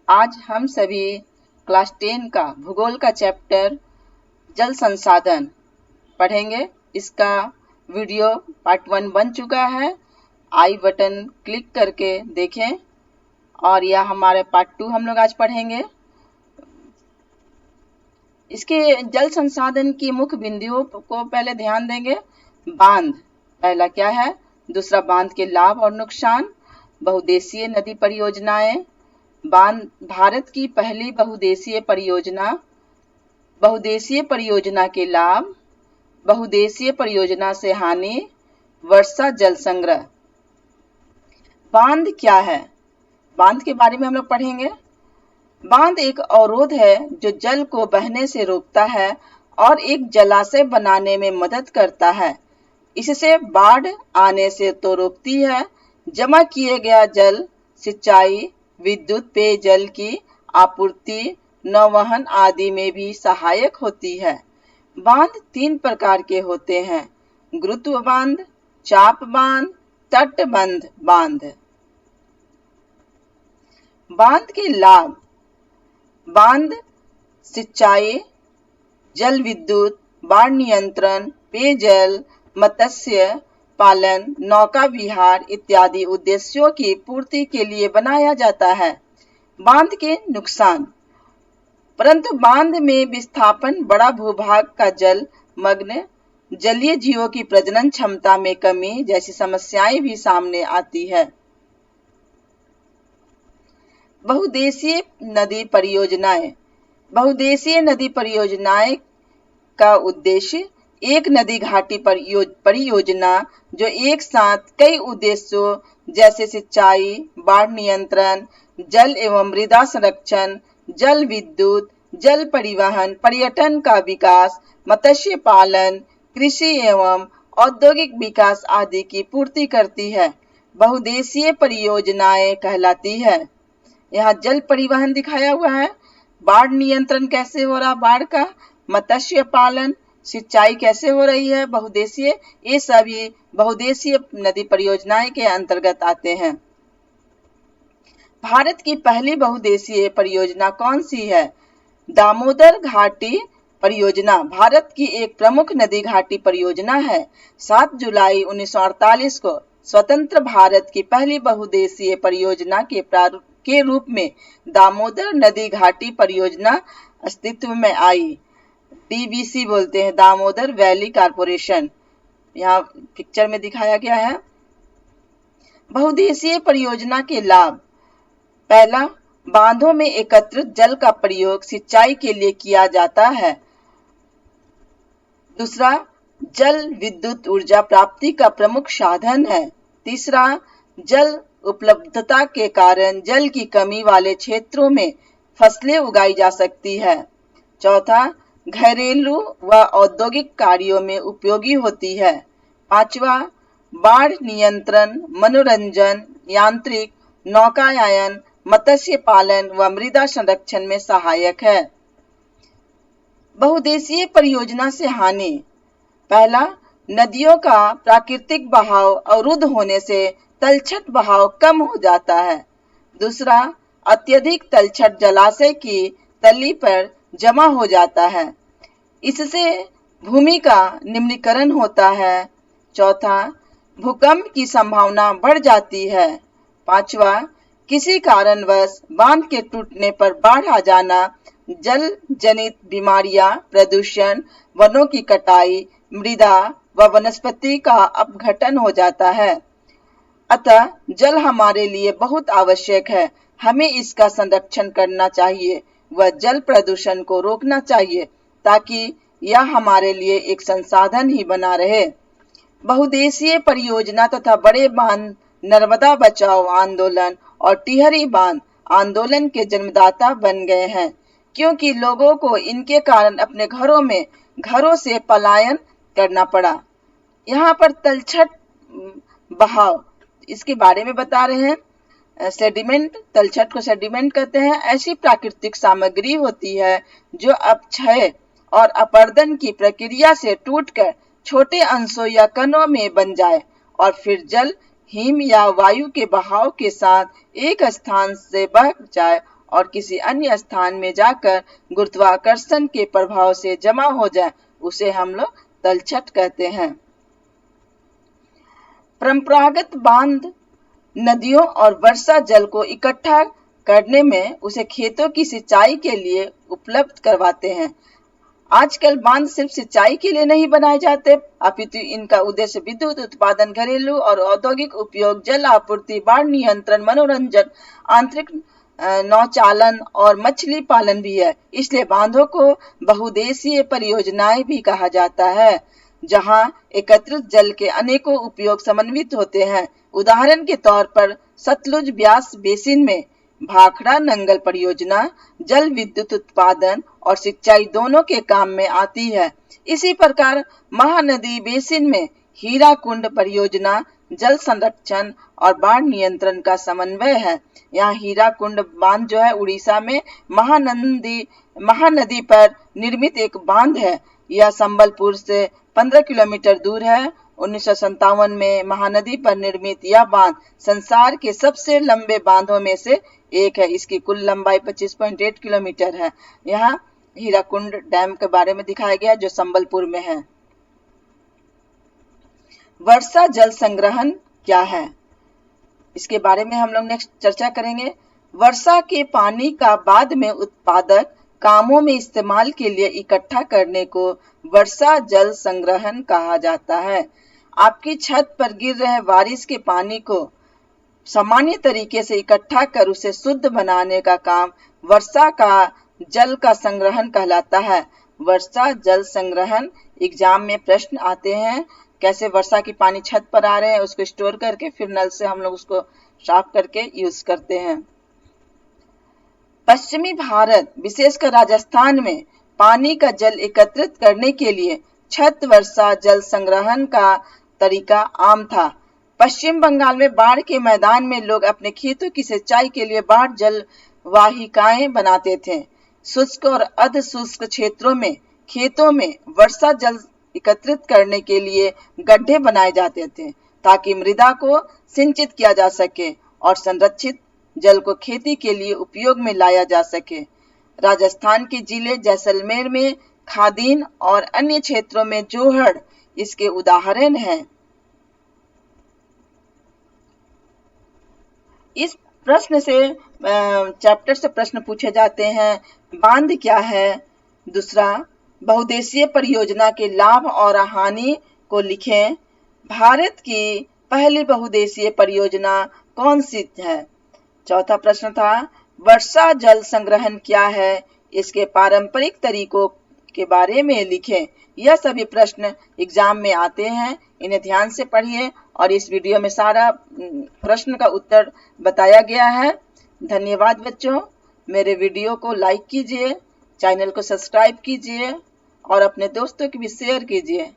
आज हम सभी क्लास 10 का भूगोल का चैप्टर जल संसाधन पढ़ेंगे। इसका वीडियो पार्ट 1 बन चुका है। आई बटन क्लिक करके देखें। और यह हमारे पार्ट 2 हम लोग आज पढ़ेंगे। इसके जल संसाधन की मुख्य बिंदुओं को पहले ध्यान देंगे। बांध पहला क्या है, दूसरा बांध के लाभ और नुकसान, बहुउद्देशीय नदी परियोजनाएं, बांध भारत की पहली बहुउद्देशीय परियोजना के लाभ, बहुउद्देशीय परियोजना से हानि, वर्षा जल संग्रह। बांध क्या है, बांध के बारे में हम लोग पढ़ेंगे। बांध एक अवरोध है जो जल को बहने से रोकता है और एक जलाशय बनाने में मदद करता है। इससे बाढ़ आने से तो रोकती है, जमा किए गया जल सिंचाई, विद्युत, पेयजल की आपूर्ति, नौवहन आदि में भी सहायक होती है। बांध 3 प्रकार के होते हैं: गुरुत्व बांध, चाप बांध, तटबंध बांध। बांध के लाभ: बांध सिंचाई, जल विद्युत, बाढ़ नियंत्रण, पेयजल, मत्स्य पालन, नौका विहार इत्यादि उद्देश्यों की पूर्ति के लिए बनाया जाता है। बांध के नुकसान: परंतु बांध में विस्थापन, बड़ा भूभाग का जल मग्न, जलीय जीवों की प्रजनन क्षमता में कमी जैसी समस्याएं भी सामने आती है। बहुउद्देशीय नदी परियोजनाएं: बहुउद्देशीय नदी परियोजनाएं का उद्देश्य एक नदी घाटी परियोजना जो एक साथ कई उद्देश्यों जैसे सिंचाई, बाढ़ नियंत्रण, जल एवं मृदा संरक्षण, जल विद्युत, जल परिवहन, पर्यटन का विकास, मत्स्य पालन, कृषि एवं औद्योगिक विकास आदि की पूर्ति करती है, बहुउद्देशीय परियोजनाएं कहलाती है। यहाँ जल परिवहन दिखाया हुआ है, बाढ़ नियंत्रण कैसे हो रहा, बाढ़ का, मत्स्य पालन, सिंचाई कैसे हो रही है, बहुउद्देशीय, ये सभी बहुउद्देशीय नदी परियोजनाएं के अंतर्गत आते हैं। भारत की पहली बहुउद्देशीय परियोजना कौन सी है? दामोदर घाटी परियोजना भारत की एक प्रमुख नदी घाटी परियोजना है। 7 जुलाई 1948 को स्वतंत्र भारत की पहली बहुउद्देशीय परियोजना के रूप में दामोदर नदी घाटी परियोजना अस्तित्व में आई। डीवीसी बोलते हैं, दामोदर वैली कॉर्पोरेशन। यहाँ पिक्चर में दिखाया गया है। बहुउद्देशीय परियोजना के लाभ: पहला, बांधों में एकत्रित जल का प्रयोग सिंचाई के लिए किया जाता है। दूसरा, जल विद्युत ऊर्जा प्राप्ति का प्रमुख साधन है। तीसरा, जल उपलब्धता के कारण जल की कमी वाले क्षेत्रों में फसलें उगाई जा सकती है। चौथा, घरेलू व औद्योगिक कार्यों में उपयोगी होती है। पांचवा, बाढ़ नियंत्रण, मनोरंजन, यांत्रिक, नौकायन, मत्स्य पालन व मृदा संरक्षण में सहायक है। बहुउद्देशीय परियोजना से हानि: पहला, नदियों का प्राकृतिक बहाव अवरुद्ध होने से तलछट बहाव कम हो जाता है। दूसरा, अत्यधिक तलछट जलाशय की तली पर जमा हो जाता है, इससे भूमि का निम्नीकरण होता है। चौथा, भूकंप की संभावना बढ़ जाती है। पांचवा, किसी कारणवश बांध के टूटने पर बाढ़ आ जाना, जल जनित बीमारियां, प्रदूषण, वनों की कटाई, मृदा व वनस्पति का अपघटन हो जाता है। अतः जल हमारे लिए बहुत आवश्यक है, हमें इसका संरक्षण करना चाहिए व जल प्रदूषण को रोकना चाहिए ताकि यह हमारे लिए एक संसाधन ही बना रहे। बहुउद्देशीय परियोजना तथा बड़े बांध नर्मदा बचाओ आंदोलन और टिहरी बांध आंदोलन के जन्मदाता बन गए हैं, क्योंकि लोगों को इनके कारण अपने घरों से पलायन करना पड़ा। यहाँ पर तलछट बहाव, इसके बारे में बता रहे हैं। सेडिमेंट, तलछट को सेडिमेंट कहते हैं। ऐसी प्राकृतिक सामग्री होती है जो अपक्षय और अपरदन की प्रक्रिया से टूटकर छोटे अंशों या कणों में बन जाए और फिर जल, हिम या वायु के बहाव के साथ एक स्थान से बह जाए और किसी अन्य स्थान में जाकर गुरुत्वाकर्षण के प्रभाव से जमा हो जाए उसे हम लोग तलछट कहते हैं। परंपरागत बांध नदियों और वर्षा जल को इकट्ठा करने में उसे खेतों की सिंचाई के लिए उपलब्ध करवाते हैं। आजकल बांध सिर्फ सिंचाई के लिए नहीं बनाए जाते, अपितु इनका उद्देश्य विद्युत उत्पादन, घरेलू और औद्योगिक उपयोग, जल आपूर्ति, बाढ़ नियंत्रण, मनोरंजन, आंतरिक नौचालन और मछली पालन भी है। इसलिए बांधों को बहुउद्देशीय परियोजनाएं भी कहा जाता है, जहां एकत्रित जल के अनेकों उपयोग समन्वित होते हैं। उदाहरण के तौर पर सतलुज ब्यास बेसिन में भाखड़ा नंगल परियोजना जल विद्युत उत्पादन और सिंचाई दोनों के काम में आती है। इसी प्रकार महानदी बेसिन में हीराकुंड परियोजना जल संरक्षण और बाढ़ नियंत्रण का समन्वय है। यहाँ हीराकुंड बांध जो है उड़ीसा में महानदी पर निर्मित एक बांध है। यह संबलपुर से 15 किलोमीटर दूर है। 1957 में महानदी पर निर्मित यह बांध संसार के सबसे लंबे बांधों में से एक है। इसकी कुल लंबाई 25.8 किलोमीटर है। यहाँ हीराकुंड डैम के बारे में दिखाया गया जो संबलपुर में है। वर्षा जल संग्रहण क्या है, इसके बारे में हम लोग नेक्स्ट चर्चा करेंगे। वर्षा के पानी का बाद में उत्पादक कामों में इस्तेमाल के लिए इकट्ठा करने को वर्षा जल संग्रहण कहा जाता है। आपकी छत पर गिर रहे बारिश के पानी को सामान्य तरीके से इकट्ठा कर उसे शुद्ध बनाने का काम वर्षा का जल का संग्रहण कहलाता है। वर्षा जल संग्रहण एग्जाम में प्रश्न आते हैं। कैसे वर्षा की पानी छत पर आ रहे हैं उसको स्टोर करके फिर नल से हम लोग उसको साफ करके यूज करते हैं। पश्चिमी भारत विशेषकर राजस्थान में पानी का जल एकत्रित करने के लिए छत वर्षा जल संग्रहण का तरीका आम था। पश्चिम बंगाल में बाढ़ के मैदान में लोग अपने खेतों की सिंचाई के लिए बाढ़ जल वाहिकाएं बनाते थे। शुष्क और अर्ध शुष्क क्षेत्रों में खेतों में वर्षा जल एकत्रित करने के लिए गड्ढे बनाए जाते थे ताकि मृदा को सिंचित किया जा सके और संरक्षित जल को खेती के लिए उपयोग में लाया जा सके। राजस्थान के जिले जैसलमेर में खादीन और अन्य क्षेत्रों में जोहड़ इसके उदाहरण हैं। इस प्रश्न से चैप्टर से प्रश्न पूछे जाते हैं। बांध क्या है? दूसरा, बहुउद्देशीय परियोजना के लाभ और हानि को लिखें। भारत की पहली बहुउद्देशीय परियोजना कौन सी है? चौथा प्रश्न था वर्षा जल संग्रहण क्या है, इसके पारंपरिक तरीकों के बारे में लिखें। यह सभी प्रश्न एग्जाम में आते हैं, इन्हें ध्यान से पढ़िए और इस वीडियो में सारा प्रश्न का उत्तर बताया गया है। धन्यवाद बच्चों। मेरे वीडियो को लाइक कीजिए, चैनल को सब्सक्राइब कीजिए और अपने दोस्तों की भी शेयर कीजिए।